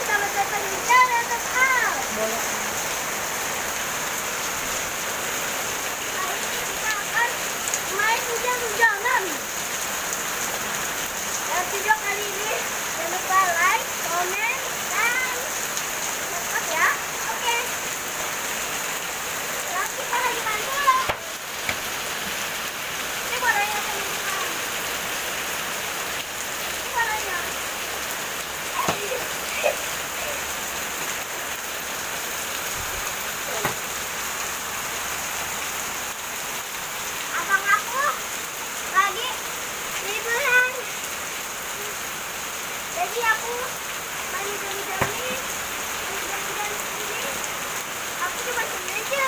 selamat datang di channel Tetap. Hari ini kita akan main hujan-hujanan. Dan video kali ini jangan lupa like, komen, dan subscribe ya. Oke. Sekarang kita lagi main bola. Ini bolanya teman-teman. Ini bolanya. Abang aku lagi liburan, jadi aku main hujan-hujan ini, aku cuma sendiri aja.